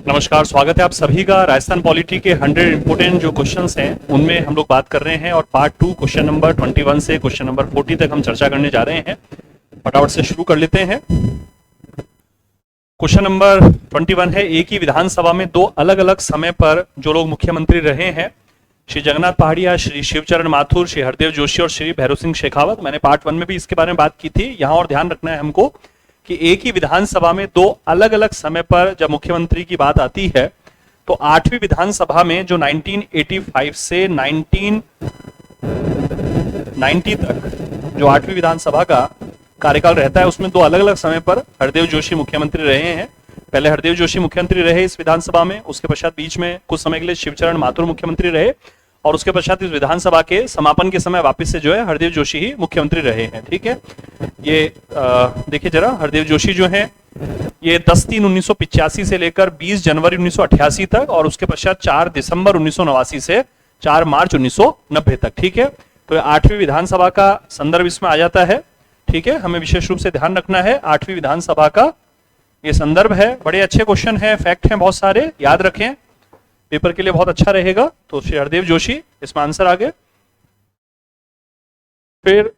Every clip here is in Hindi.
नमस्कार, स्वागत है आप सभी का। राजस्थान पॉलिटी के 100 इंपोर्टेंट जो क्वेश्चंस हैं उनमें हम लोग बात कर रहे हैं और पार्ट 2 क्वेश्चन नंबर 21 से क्वेश्चन नंबर 40 तक हम चर्चा करने जा रहे हैं। फटाफट से शुरू कर लेते हैं। क्वेश्चन नंबर 21 है, एक ही विधानसभा में दो अलग अलग समय पर जो लोग मुख्यमंत्री रहे हैं, श्री जगन्नाथ पहाड़िया, श्री शिवचरण माथुर, श्री हरदेव जोशी और श्री भैरव सिंह शेखावत। मैंने पार्ट 1 में भी इसके बारे में बात की थी। यहाँ और ध्यान रखना है हमको कि एक ही विधानसभा में दो अलग अलग समय पर जब मुख्यमंत्री की बात आती है तो 8वीं विधानसभा में जो 1985 से 1990 तक जो 8वीं विधानसभा का कार्यकाल रहता है उसमें दो अलग अलग समय पर हरदेव जोशी मुख्यमंत्री रहे हैं। पहले हरदेव जोशी मुख्यमंत्री रहे इस विधानसभा में, उसके पश्चात बीच में कुछ समय के लिए शिवचरण माथुर मुख्यमंत्री रहे और उसके पश्चात इस विधानसभा के समापन के समय वापस से जो है हरदेव जोशी ही मुख्यमंत्री रहे हैं। ठीक है, ये देखिए जरा, हरदेव जोशी जो हैं ये 10/3/1985 से लेकर 20 जनवरी 1988 तक और उसके पश्चात 4 दिसंबर 1989 से 4 मार्च 1990 तक। ठीक है, तो 8वीं विधानसभा का संदर्भ इसमें आ जाता है। ठीक है, हमें विशेष रूप से ध्यान रखना है 8वीं विधानसभा का ये संदर्भ है। बड़े अच्छे क्वेश्चन है, फैक्ट हैं बहुत सारे, याद रखें, पेपर के लिए बहुत अच्छा रहेगा। तो श्री हरदेव जोशी इसमें आंसर आ गए। फिर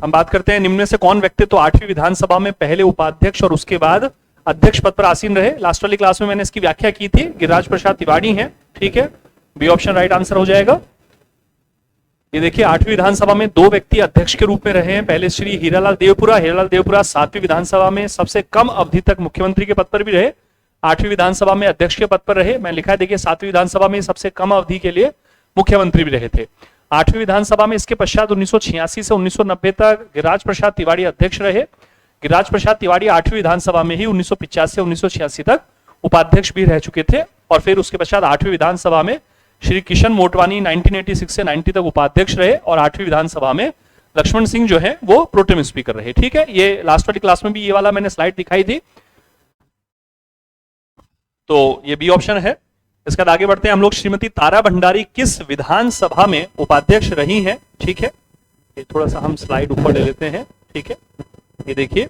हम बात करते हैं निम्न में से कौन व्यक्तित्व 8वीं विधानसभा में पहले उपाध्यक्ष और उसके बाद अध्यक्ष पद पर आसीन रहे। लास्ट वाली क्लास में मैंने इसकी व्याख्या की थी, गिरिराज प्रसाद तिवारी हैं। ठीक है, बी ऑप्शन राइट आंसर हो जाएगा। ये देखिए 8वीं विधानसभा में दो व्यक्ति अध्यक्ष के रूप में रहे हैं। पहले श्री हीरालाल देवपुरा 7वीं विधानसभा में सबसे कम अवधि तक मुख्यमंत्री के पद पर भी रहे, 8वीं विधानसभा में अध्यक्ष के पद पर रहे। मैं लिखा है देखिए 7वीं विधानसभा में सबसे कम अवधि के लिए मुख्यमंत्री भी रहे थे। 8वीं विधानसभा में इसके पश्चात 1986 से 1990 तक गिरिराज प्रसाद तिवारी अध्यक्ष रहे। गिरिराज प्रसाद तिवारी 8वीं विधानसभा में ही 1985 से 1986 तक उपाध्यक्ष भी रह चुके थे और फिर उसके पश्चात 8वीं विधानसभा में श्री किशन मोटवानी 1986 से 90 तक उपाध्यक्ष रहे और 8वीं विधानसभा में लक्ष्मण सिंह जो है वो प्रोटेम स्पीकर रहे। ठीक है, ये लास्ट वाली क्लास में भी ये वाला मैंने स्लाइड दिखाई थी, तो ये बी ऑप्शन है। इसके बाद आगे बढ़ते हैं हम लोग। श्रीमती तारा भंडारी किस विधानसभा में उपाध्यक्ष रही हैं। ठीक है, ये थोड़ा सा हम स्लाइड ऊपर ले लेते हैं। ठीक है, ये देखिए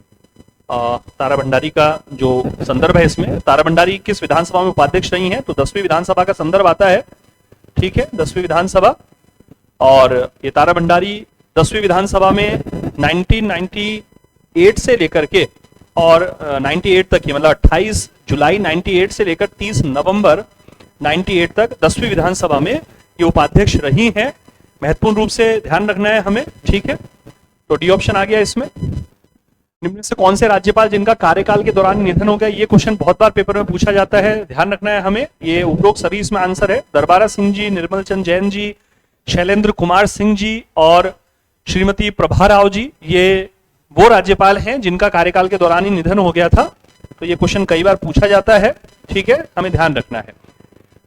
तारा भंडारी का जो संदर्भ है इसमें, तारा भंडारी किस विधानसभा में उपाध्यक्ष रही हैं तो 10वीं विधानसभा का संदर्भ आता है। ठीक है, 10वीं विधानसभा, और ये तारा भंडारी 10वीं विधानसभा में 1998 से लेकर के और 98 तक ही, मतलब 28 जुलाई 98 से लेकर 30 नवंबर 98 तक 10वीं विधानसभा में ये उपाध्यक्ष रही हैं। महत्वपूर्ण रूप से ध्यान रखना है हमें। ठीक है, तो डी ऑप्शन आ गया इसमें। निम्न में से कौन से राज्यपाल जिनका कार्यकाल के दौरान निधन हो गया, ये क्वेश्चन बहुत बार पेपर में पूछा जाता है, ध्यान रखना है हमें। ये उपरोक्त सभी इसमें आंसर है। दरबारा सिंह जी, निर्मल चंद जैन जी, शैलेंद्र कुमार सिंह जी और श्रीमती प्रभा राव जी, ये वो राज्यपाल हैं जिनका कार्यकाल के दौरान ही निधन हो गया था। तो ये क्वेश्चन कई बार पूछा जाता है। ठीक है, हमें ध्यान रखना है।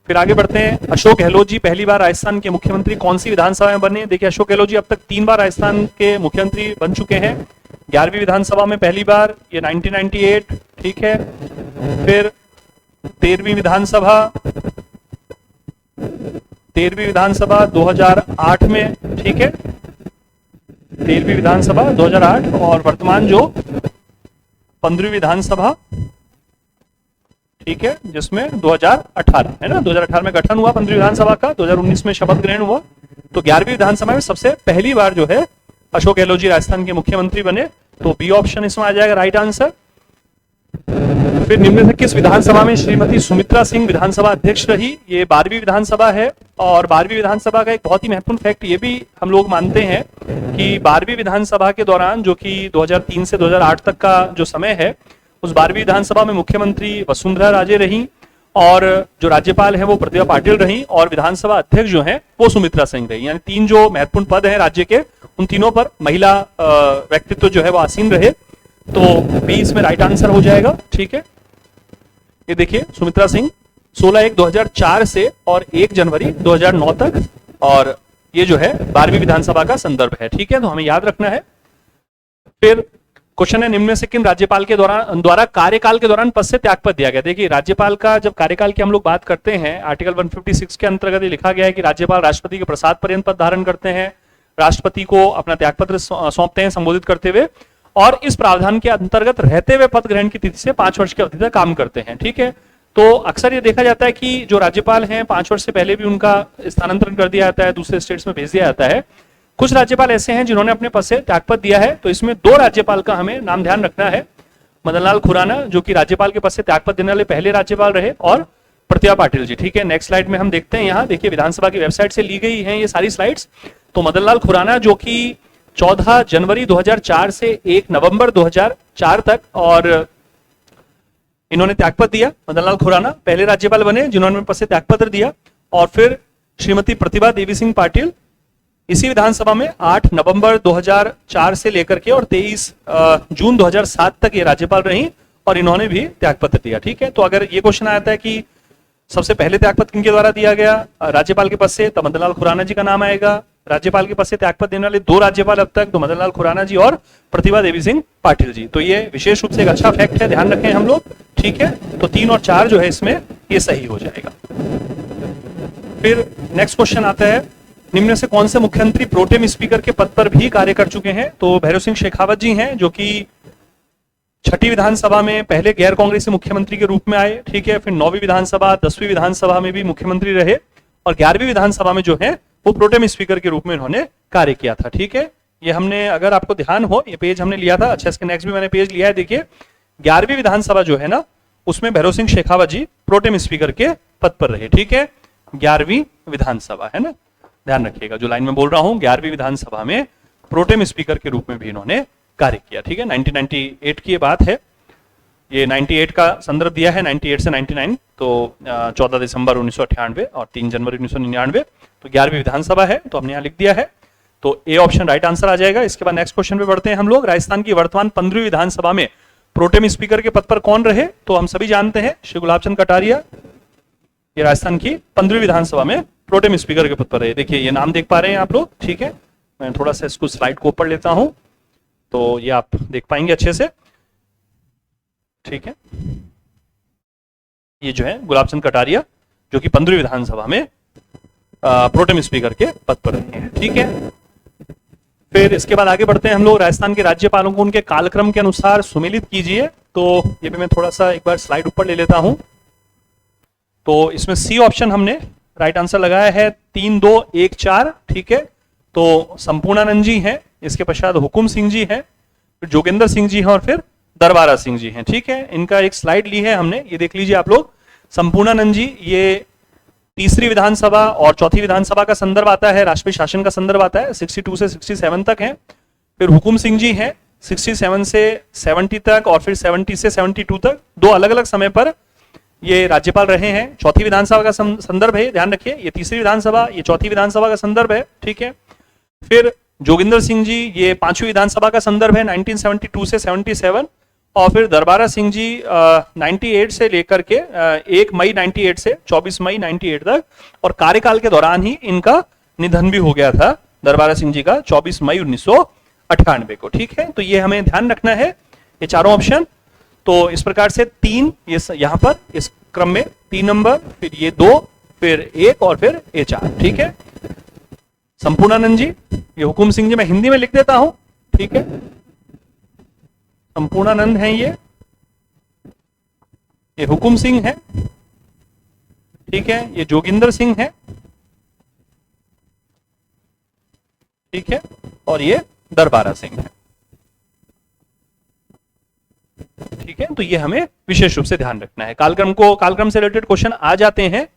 फिर आगे बढ़ते हैं। अशोक गहलोत जी पहली बार राजस्थान के मुख्यमंत्री कौन सी विधानसभा में बने। देखिए अशोक गहलोत जी अब तक 3 बार राजस्थान के मुख्यमंत्री बन चुके हैं। 11वीं विधानसभा में पहली बार, ये 1998। ठीक है, फिर 13वीं विधानसभा 2008 में। ठीक है, 13वीं विधानसभा 2008 और वर्तमान जो 15वीं विधानसभा, ठीक है, जिसमें 2018 है ना, 2018 में गठन हुआ 15वीं विधानसभा का, 2019 में शपथ ग्रहण हुआ। तो 11वीं विधानसभा में सबसे पहली बार जो है अशोक गहलोत जी राजस्थान के मुख्यमंत्री बने। तो बी ऑप्शन इसमें आ जाएगा राइट आंसर। फिर निम्न से किस विधानसभा में श्रीमती सुमित्रा सिंह विधानसभा अध्यक्ष रही। ये 12वीं विधानसभा है और 12वीं विधानसभा का एक बहुत ही महत्वपूर्ण फैक्ट ये भी हम लोग मानते हैं कि 12वीं विधानसभा के दौरान, जो कि 2003 से 2008 तक का जो समय है, उस 12वीं विधानसभा में मुख्यमंत्री वसुंधरा राजे रही और जो राज्यपाल है वो प्रतिभा पाटिल रही और विधानसभा अध्यक्ष जो है वो सुमित्रा सिंह रही। यानी 3 जो महत्वपूर्ण पद हैं राज्य के, उन तीनों पर महिला व्यक्तित्व जो है वो आसीन रहे। तो बी इसमें राइट आंसर हो जाएगा। ठीक है, ये देखिए सुमित्रा सिंह 16/1/2004 से और 1 जनवरी 2009 तक, और ये जो है 12वीं विधानसभा का संदर्भ है। ठीक है, तो हमें याद रखना है। फिर क्वेश्चन है, निम्न में से किन राज्यपाल के द्वारा कार्यकाल के दौरान पद से त्यागपत्र दिया गया। देखिए राज्यपाल का जब कार्यकाल की हम लोग बात करते हैं, आर्टिकल 156 के अंतर्गत ये लिखा गया है कि राज्यपाल राष्ट्रपति के प्रसाद पर्यंत पद धारण करते हैं, राष्ट्रपति को अपना त्यागपत्र सौंपते हैं संबोधित करते हुए, और इस प्रावधान के अंतर्गत रहते हुए पद ग्रहण की तिथि से 5 वर्ष की अवधि तक काम करते हैं। ठीक है, तो अक्सर ये देखा जाता है कि जो राज्यपाल हैं 5 वर्ष से पहले भी उनका स्थानांतरण कर दिया जाता है, दूसरे स्टेट्स में भेज दिया जाता है। कुछ राज्यपाल ऐसे हैं जिन्होंने अपने पद से त्यागपत्र दिया है, तो इसमें 2 राज्यपाल का हमें नाम ध्यान रखना है। मदन लाल खुराना जो कि राज्यपाल के पद से त्यागपत्र देने वाले पहले राज्यपाल रहे, और प्रतिभा पाटिल जी। ठीक है, नेक्स्ट स्लाइड में हम देखते हैं, यहाँ देखिए विधानसभा की वेबसाइट से ली गई हैं ये सारी स्लाइड्स। तो मदन लाल खुराना जो कि 14 जनवरी 2004 से 1 नवंबर 2004 तक, और इन्होंने त्यागपत्र दिया। मदन लाल खुराना पहले राज्यपाल बने जिन्होंने पद से त्यागपत्र दिया। और फिर श्रीमती प्रतिभा देवी सिंह पाटिल इसी विधानसभा में 8 नवंबर 2004 से लेकर के और 23 जून 2007 तक ये राज्यपाल रही, और इन्होंने भी त्यागपत्र दिया। ठीक है, तो अगर ये क्वेश्चन आता है कि सबसे पहले त्यागपत्र किनके द्वारा दिया गया राज्यपाल के पद से, तो मदन लाल खुराना जी का नाम आएगा। राज्यपाल के पद से त्यागपत्र देने वाले 2 राज्यपाल अब तक, तो मदन लाल खुराना जी और प्रतिभा देवी सिंह पाटिल जी। तो ये विशेष रूप से एक अच्छा फैक्ट है, ध्यान रखें हम लोग। ठीक है, तो 3 और 4 जो है इसमें ये सही हो जाएगा। फिर नेक्स्ट क्वेश्चन आता है, निम्न में से कौन से मुख्यमंत्री प्रोटेम स्पीकर के पद पर भी कार्य कर चुके हैं? तो भैरव सिंह शेखावत जी हैं जो कि 6ठी विधानसभा में पहले गैर कांग्रेसी मुख्यमंत्री के रूप में आए। ठीक है, फिर 9वीं विधानसभा 10वीं विधानसभा में भी मुख्यमंत्री रहे, और 11वीं विधानसभा में जो है वो प्रोटेम स्पीकर के रूप में इन्होंने कार्य किया था। ठीक है, ये हमने, अगर आपको ध्यान हो, ये पेज हमने लिया था। अच्छा, इसके नेक्स्ट भी मैंने पेज लिया है, देखिए 11वीं विधानसभा जो है ना, उसमें भैरव सिंह शेखावत जी प्रोटेम स्पीकर के पद पर रहे। ठीक है, 11वीं विधानसभा है ना, ध्यान रखिएगा जो लाइन में बोल रहा हूं, 11वीं विधानसभा में प्रोटेम स्पीकर के रूप में भी इन्होंने कार्य किया। ठीक है, 1998 की ये बात है, ये 98 का संदर्भ दिया है, 98 से 99, तो 14 दिसंबर 1998 और 3 जनवरी 1999, तो 11वीं विधानसभा है, तो हमने यहाँ लिख दिया है। तो ए ऑप्शन राइट आंसर आ जाएगा। इसके बाद नेक्स्ट क्वेश्चन पे बढ़ते हैं हम लोग। राजस्थान की वर्तमान 15वीं विधानसभा में प्रोटेम स्पीकर के पद पर कौन रहे? तो हम सभी जानते हैं श्री गुलाब चंद कटारिया, ये राजस्थान की 15वीं विधानसभा में प्रोटेम स्पीकर के पद पर रहे। देखिए ये नाम देख पा रहे हैं आप लोग। ठीक है, मैं थोड़ा सा इसको स्लाइड को ऊपर लेता हूं तो ये आप देख पाएंगे अच्छे से। ठीक है, ये जो है गुलाब चंद कटारिया जो कि 15वीं विधानसभा में प्रोटेम स्पीकर के पद पर रहे हैं। ठीक है, फिर इसके बाद आगे बढ़ते हैं हम लोग। राजस्थान के राज्यपालों को उनके कालक्रम के अनुसार सुमेलित कीजिए। तो ये भी मैं थोड़ा सा एक बार स्लाइड ऊपर ले लेता हूं। तो इसमें सी ऑप्शन हमने राइट आंसर लगाया है, 3, 2, 1, 4। ठीक है, तो संपूर्णानंद जी हैं, इसके पश्चात हुकुम सिंह जी हैं, फिर जोगेंद्र सिंह जी हैं, और फिर दरबारा सिंह जी हैं। ठीक है, इनका एक स्लाइड ली है हमने, ये देख लीजिए आप लोग। संपूर्णानंद जी ये 3री विधानसभा और 4थी विधानसभा का संदर्भ आता है, राष्ट्रीय शासन का संदर्भ आता है, 62 से 67 तक है। फिर हुकुम सिंह जी हैं 67 से 70 तक, और फिर 70 से 72 तक। 2 अलग अलग समय पर ये राज्यपाल रहे हैं। 4थी विधानसभा का संदर्भ है, ध्यान रखिए, ये 3री विधानसभा, ये 4थी विधानसभा का संदर्भ है। ठीक है, फिर जोगिंदर सिंह जी ये 5वीं विधानसभा का संदर्भ है, 1972 से 77, और फिर दरबारा सिंह जी 98 से लेकर के 1 मई 98 से 24 मई 98 तक, और कार्यकाल के दौरान ही इनका निधन भी हो गया था दरबारा सिंह जी का 24 मई 1998 को। ठीक है, तो ये हमें ध्यान रखना है, ये चारों ऑप्शन। तो इस प्रकार से 3 ये यहाँ पर इस क्रम में 3 नंबर, फिर ये 2, फिर 1 और फिर ये 4। ठीक है, संपूर्णानंद जी, ये हुकुम सिंह जी मैं हिंदी में लिख देता हूं। ठीक है, संपूर्णानंद हैं ये हुकुम सिंह है। ठीक है, ये जोगिंदर सिंह है। ठीक है, और ये दरबारा सिंह है। ठीक है, तो ये हमें विशेष रूप से ध्यान रखना है। कालक्रम से रिलेटेड क्वेश्चन आ जाते हैं।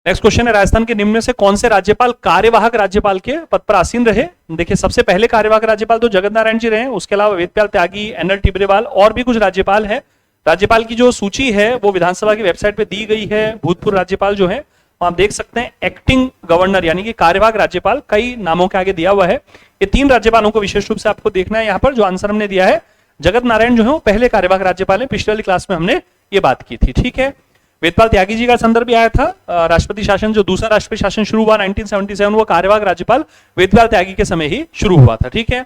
नेक्स्ट क्वेश्चन है, राजस्थान के निम्न में से कौन से राज्यपाल कार्यवाहक राज्यपाल के पद पर आसीन रहे? देखिए सबसे पहले कार्यवाहक राज्यपाल तो जगत नारायण जी रहे, उसके अलावा वेदपाल त्यागी, एनएल टिब्रेवाल और भी कुछ राज्यपाल हैं। राज्यपाल की जो सूची है वो विधानसभा की वेबसाइट पे दी गई है। भूतपूर्व राज्यपाल जो है आप देख सकते हैं, एक्टिंग गवर्नर यानी कि कार्यवाहक राज्यपाल कई नामों के आगे दिया हुआ है। ये 3 राज्यपालों को विशेष रूप से आपको देखना है। यहाँ पर जो आंसर हमने दिया है, जगत नारायण जो है वो पहले कार्यवाहक राज्यपाल है, पिछले वाली क्लास में हमने ये बात की थी। ठीक है, वेदपाल त्यागी जी का संदर्भ भी आया था। राष्ट्रपति शासन, जो दूसरा राष्ट्रपति शासन शुरू हुआ 1977, वो कार्यवाहक राज्यपाल वेदपाल त्यागी के समय ही शुरू हुआ था। ठीक है,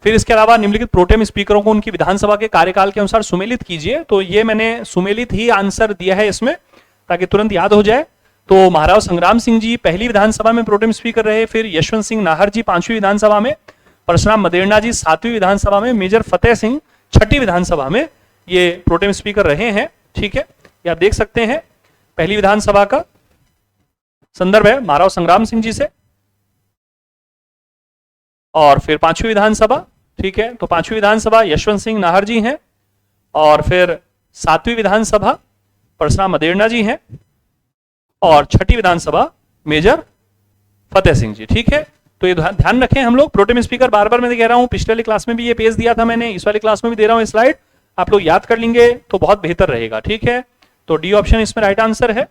फिर इसके अलावा निम्नलिखित प्रोटेम स्पीकरों को उनकी विधानसभा के कार्यकाल के अनुसार सुमेलित कीजिए। तो ये मैंने सुमेलित ही आंसर दिया है इसमें, ताकि तुरंत याद हो जाए। तो महाराव संग्राम सिंह जी पहली विधानसभा में प्रोटेम स्पीकर रहे, फिर यशवंत सिंह नाहर जी 5वीं विधानसभा में, परशुराम मदेरणा जी 7वीं विधानसभा में, मेजर फतेह सिंह 6ठी विधानसभा में ये प्रोटेम स्पीकर रहे हैं, ठीक है। ये आप देख सकते हैं पहली विधानसभा का संदर्भ है महाराव संग्राम सिंह जी से, और फिर पांचवी विधानसभा, ठीक है, तो पांचवी विधानसभा यशवंत सिंह नाहर जी हैं, और फिर सातवीं विधानसभा परशुराम मदेरणा जी हैं, और छठी विधानसभा मेजर फतेह सिंह जी, ठीक है। तो ये ध्यान रखें हम लोग, प्रोटेम स्पीकर बार बार मैं कह रहा हूं, पिछले वाली क्लास में भी ये पेज दिया था मैंने, इस वाली क्लास में भी दे रहा हूं स्लाइड, आप लोग याद कर लेंगे तो बहुत बेहतर रहेगा, ठीक है। तो डी ऑप्शन इसमें राइट आंसर है।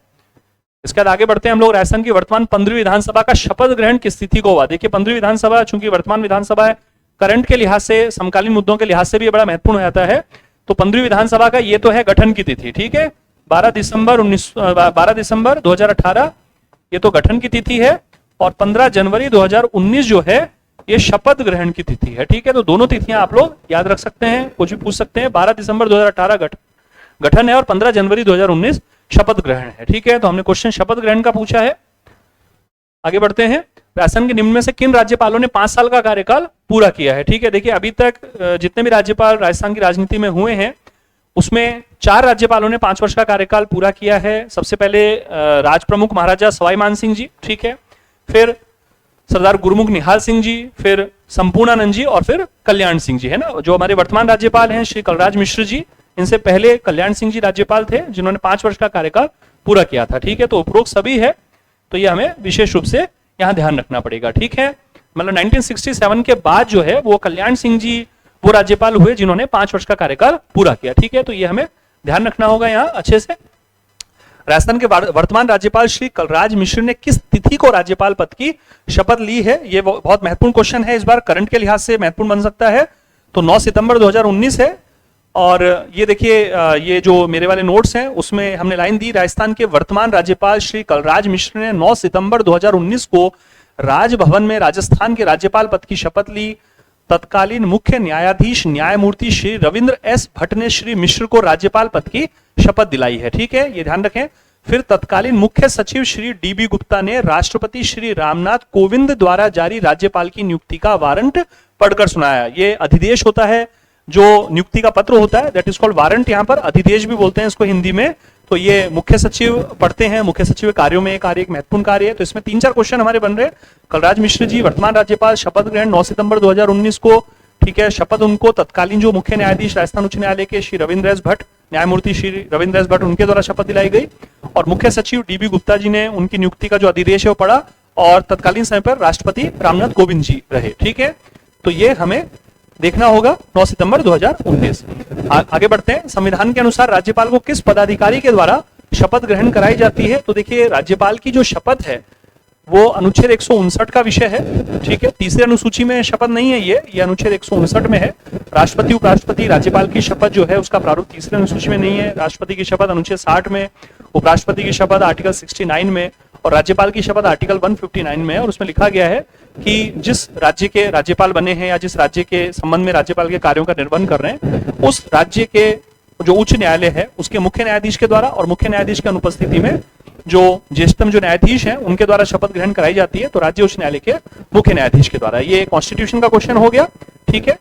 इसके बाद आगे बढ़ते हैं हम लोग, राजस्थान की वर्तमान 15वीं विधानसभा का शपथ ग्रहण किस तिथि को हुआ। देखिए 15वीं विधानसभा चूंकि वर्तमान विधानसभा है, करंट के लिहाज से, समकालीन मुद्दों के लिहाज से भी बड़ा महत्वपूर्ण हो जाता है। तो 15वीं विधानसभा का ये तो है गठन की तिथि, ठीक है, 12 दिसंबर 2018 ये तो गठन की तिथि है, और 15 जनवरी 2019 जो है ये शपथ ग्रहण की तिथि है, ठीक है। तो दोनों तिथियां आप लोग याद रख सकते हैं, कुछ भी पूछ सकते हैं। 12 दिसंबर 2018 गठन है और 15 जनवरी 2019 शपथ ग्रहण है, ठीक है। तो हमने क्वेश्चन शपथ ग्रहण का पूछा है। आगे बढ़ते हैं, राजस्थान के निम्न में से किन राज्यपालों ने 5 साल का कार्यकाल पूरा किया है, ठीक है। देखिए अभी तक जितने भी राज्यपाल राजस्थान की राजनीति में हुए हैं उसमें 4 राज्यपालों ने 5 वर्ष का कार्यकाल पूरा किया है। सबसे पहले राज प्रमुख महाराजा सवाई मान सिंह जी, ठीक है, फिर सरदार गुरमुख निहाल सिंह जी, फिर संपूर्णानंद जी, और फिर कल्याण सिंह जी, है ना। जो हमारे वर्तमान राज्यपाल हैं श्री कलराज मिश्र जी, इनसे पहले कल्याण सिंह जी राज्यपाल थे जिन्होंने 5 वर्ष का कार्यकाल पूरा किया था, ठीक है। तो उपरोक्त सभी है, तो ये हमें विशेष रूप से यहाँ ध्यान रखना पड़ेगा, ठीक है। मतलब 1967 के बाद जो है वो कल्याण सिंह जी वो राज्यपाल हुए जिन्होंने 5 वर्ष का कार्यकाल पूरा किया, ठीक है। तो ये हमें ध्यान रखना होगा यहाँ अच्छे से। राजस्थान के वर्तमान राज्यपाल श्री कलराज मिश्र ने किस तिथि को राज्यपाल पद की शपथ ली है, ये बहुत महत्वपूर्ण क्वेश्चन है, इस बार करंट के लिहाज से महत्वपूर्ण बन सकता है। तो 9 सितंबर 2019 है, और ये देखिए ये जो मेरे वाले नोट्स हैं उसमें हमने लाइन दी, राजस्थान के वर्तमान राज्यपाल श्री कलराज मिश्र ने 9 सितंबर 2019 को राजभवन में राजस्थान के राज्यपाल पद की शपथ ली। तत्कालीन मुख्य न्यायाधीश न्यायमूर्ति श्री रविंद्र एस भट्ट ने श्री मिश्र को राज्यपाल पद की शपथ दिलाई है, ठीक है, ये ध्यान रखें। फिर तत्कालीन मुख्य सचिव श्री डीबी गुप्ता ने राष्ट्रपति श्री रामनाथ कोविंद द्वारा जारी राज्यपाल की नियुक्ति का वारंट पढ़कर सुनाया। ये अधिदेश होता है, जो नियुक्ति का पत्र होता है, दैट इज कॉल्ड वारंट, यहाँ पर अधिदेश भी बोलते हैं इसको हिंदी में। तो ये मुख्य सचिव पढ़ते हैं, मुख्य सचिव कार्यों में एक महत्वपूर्ण कार्य है। तो इसमें 3-4 क्वेश्चन हमारे बन रहे हैं। कलराज मिश्र जी वर्तमान राज्यपाल, शपथ ग्रहण 9 सितंबर 2019 को, ठीक है। शपथ उनको तत्कालीन जो मुख्य न्यायाधीश राजस्थान उच्च न्यायालय के श्री रविंद्र एस भट्ट, न्यायमूर्ति श्री रविंद्र एस भट्ट, उनके द्वारा शपथ दिलाई गई, और मुख्य सचिव डीबी गुप्ता जी ने उनकी नियुक्ति का जो अधिदेश है वो पढ़ा, और तत्कालीन समय पर राष्ट्रपति रामनाथ कोविंद जी रहे, ठीक है। तो ये हमें देखना होगा 9 सितंबर 2019। आगे बढ़ते हैं, संविधान के अनुसार राज्यपाल को किस पदाधिकारी के द्वारा शपथ ग्रहण कराई जाती है। तो देखिए राज्यपाल की जो शपथ है वो अनुच्छेद 159 का विषय है, ठीक है। तीसरी अनुसूची में शपथ नहीं है, ये अनुच्छेद 159 में है। राष्ट्रपति उपराष्ट्रपति राज्यपाल की शपथ जो है उसका प्रारूप तीसरी अनुसूची में नहीं है। राष्ट्रपति की शपथ अनुच्छेद 60 में, उपराष्ट्रपति की शपथ आर्टिकल 69 में, और राज्यपाल की शपथ आर्टिकल 159 में है। और उसमें लिखा गया है कि जिस राज्य के राज्यपाल बने हैं या जिस राज्य के संबंध में राज्यपाल के कार्यों का निर्वहन कर रहे हैं, उस राज्य के जो उच्च न्यायालय है उसके मुख्य न्यायाधीश के द्वारा, और मुख्य न्यायाधीश की अनुपस्थिति में जो ज्येष्ठतम जो न्यायाधीश हैं उनके द्वारा शपथ ग्रहण कराई जाती है। तो राज्य उच्च न्यायालय के मुख्य न्यायाधीश के द्वारा। ये कॉन्स्टिट्यूशन का क्वेश्चन हो गया, ठीक है।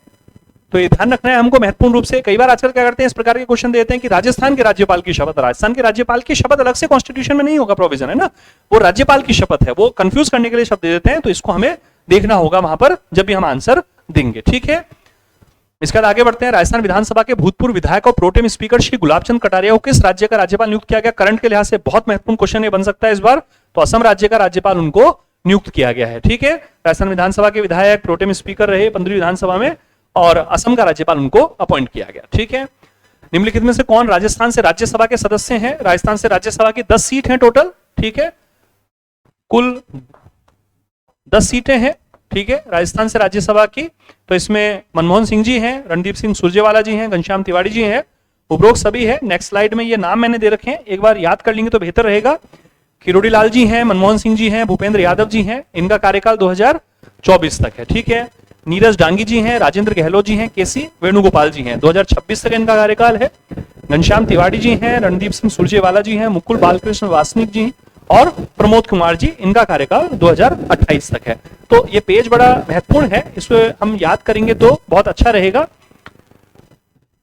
तो ये ध्यान रखना है हमको महत्वपूर्ण रूप से। कई बार आजकल क्या करते हैं, इस प्रकार के क्वेश्चन देते हैं कि राजस्थान के राज्यपाल की शपथ, राजस्थान के राज्यपाल की शपथ अलग से कॉन्स्टिट्यूशन में नहीं होगा प्रोविजन, है ना, वो राज्यपाल की शपथ है, वो कंफ्यूज करने के लिए शब्द दे देते हैं। तो इसको हमें देखना होगा वहां पर जब भी हम आंसर देंगे, ठीक है। इसके बाद आगे बढ़ते हैं, राजस्थान विधानसभा के भूतपूर्व विधायक और प्रोटेम स्पीकर श्री गुलाबचंद कटारिया को किस राज्य का राज्यपाल नियुक्त किया गया। करंट के लिहाज से बहुत महत्वपूर्ण क्वेश्चन ये बन सकता है इस बार। तो असम राज्य का राज्यपाल उनको नियुक्त किया गया है, ठीक है। राजस्थान विधानसभा के विधायक प्रोटेम स्पीकर रहे 15वीं विधानसभा में, और असम का राज्यपाल उनको अपॉइंट किया गया, ठीक है। निम्नलिखित में से कौन राजस्थान से राज्यसभा के सदस्य हैं। राजस्थान से राज्यसभा की 10 सीट हैं टोटल, ठीक है, कुल 10 सीटें हैं, ठीक है, राजस्थान से राज्यसभा की। तो इसमें मनमोहन सिंह जी हैं, रणदीप सिंह सुरजेवाला जी हैं, घनश्याम तिवारी जी हैं, उपरोक्त सभी है। नेक्स्ट स्लाइड में ये नाम मैंने दे रखे हैं, एक बार याद कर लेंगे तो बेहतर रहेगा। किरोड़ी लाल जी हैं, मनमोहन सिंह जी हैं, भूपेंद्र यादव जी हैं, इनका कार्यकाल 2024 तक है, ठीक है। नीरज डांगी जी हैं, राजेंद्र गहलोत जी हैं, केसी वेणुगोपाल जी हैं, 2026 तक इनका कार्यकाल है। घनश्याम तिवारी जी हैं, रणदीप सिंह सुरजेवाला जी हैं, मुकुल बालकृष्ण वासनिक जी और प्रमोद कुमार जी, इनका कार्यकाल 2028 तक है। तो ये पेज बड़ा महत्वपूर्ण है, इसको हम याद करेंगे तो बहुत अच्छा रहेगा।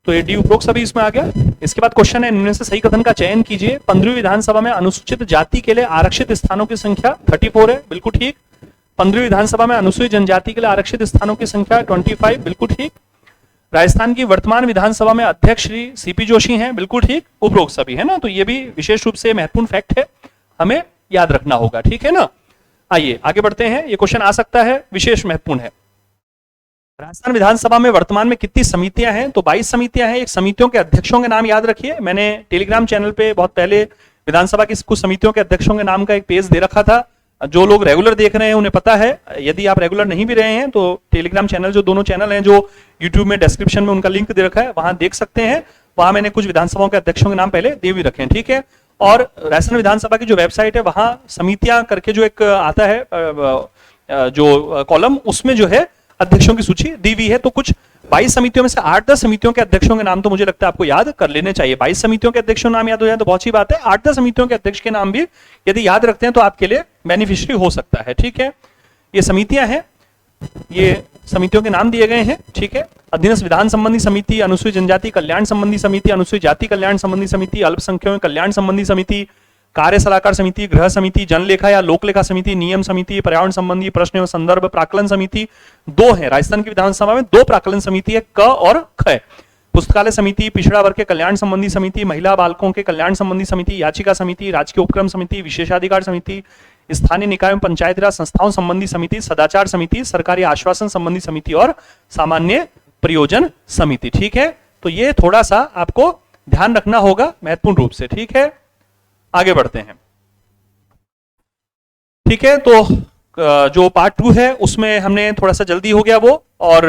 तो ये डी उपरोक्त सभी इसमें आ गया। इसके बाद क्वेश्चन है, इनमें से सही कथन का चयन कीजिए। 15वीं विधानसभा में अनुसूचित जाति के लिए आरक्षित स्थानों की संख्या 34 है, बिल्कुल ठीक। 15वीं विधानसभा में अनुसूचित जनजाति के लिए आरक्षित स्थानों की संख्या 25, बिल्कुल ठीक। राजस्थान की वर्तमान विधानसभा में अध्यक्ष श्री सीपी जोशी हैं, बिल्कुल ठीक। उपरोक्त सभी है ना, तो ये भी विशेष रूप से महत्वपूर्ण फैक्ट है, हमें याद रखना होगा, ठीक है ना। आइए आगे बढ़ते हैं, ये क्वेश्चन आ सकता है, विशेष महत्वपूर्ण है। राजस्थान विधानसभा में वर्तमान में कितनी समितियां हैं? तो 22 समितियां हैं। एक समितियों के अध्यक्षों के नाम याद रखिए, मैंने टेलीग्राम चैनल पे बहुत पहले विधानसभा की कुछ समितियों के अध्यक्षों के नाम का एक पेज दे रखा था। जो लोग रेगुलर देख रहे हैं उन्हें पता है, यदि आप रेगुलर नहीं भी रहे हैं तो टेलीग्राम चैनल, जो दोनों चैनल हैं जो यूट्यूब में डिस्क्रिप्शन में उनका लिंक दे रखा है, वहां देख सकते हैं। वहां मैंने कुछ विधानसभाओं के अध्यक्षों के नाम पहले दे भी रखे हैं, ठीक है। और राजस्थान विधानसभा की जो वेबसाइट है वहां समितियां करके जो एक आता है जो कॉलम, उसमें जो है अध्यक्षों की सूची दी हुई है। तो कुछ 22 समितियों में से 8-10 समितियों के अध्यक्षों के नाम तो मुझे लगता है आपको याद कर लेने चाहिए। 22 समितियों के अध्यक्षों नाम याद हो जाए तो बहुत सी बात है, 8-10 समितियों के अध्यक्ष के नाम भी यदि याद रखते हैं तो आपके लिए बेनिफिशियरी हो सकता है, ठीक है। ये समितियां हैं, ये समितियों के नाम दिए गए हैं, ठीक है। अधीनस्थ विधान संबंधी समिति, अनुसूचित जनजाति कल्याण संबंधी समिति, अनुसूचित जाति कल्याण संबंधी समिति, अल्पसंख्यकों कल्याण संबंधी समिति, कार्य सलाहकार समिति, गृह समिति, जनलेखा या लोक लेखा समिति, नियम समिति, पर्यावरण संबंधी प्रश्न एवं संदर्भ प्राक्कलन समिति। 2 है राजस्थान की विधानसभा में, 2 प्राक्कलन समिति है, क और ख। पुस्तकालय समिति, पिछड़ा वर्ग के कल्याण संबंधी समिति, महिला बालकों के कल्याण संबंधी समिति, याचिका समिति, राजकीय उपक्रम समिति, विशेषाधिकार समिति, स्थानीय निकाय एवं पंचायती राज संस्थाओं संबंधी समिति, सदाचार समिति, सरकारी आश्वासन संबंधी समिति और सामान्य प्रयोजन समिति, ठीक है। तो ये थोड़ा सा आपको ध्यान रखना होगा महत्वपूर्ण रूप से, ठीक है। आगे बढ़ते हैं, ठीक है। तो जो पार्ट 2 है उसमें हमने थोड़ा सा जल्दी हो गया वो, और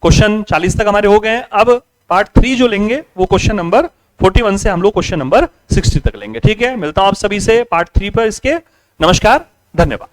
क्वेश्चन 40 तक हमारे हो गए हैं। अब पार्ट 3 जो लेंगे वो क्वेश्चन नंबर 41 से हम लोग क्वेश्चन नंबर 60 तक लेंगे, ठीक है। मिलता हूं आप सभी से पार्ट 3 पर इसके। नमस्कार, धन्यवाद।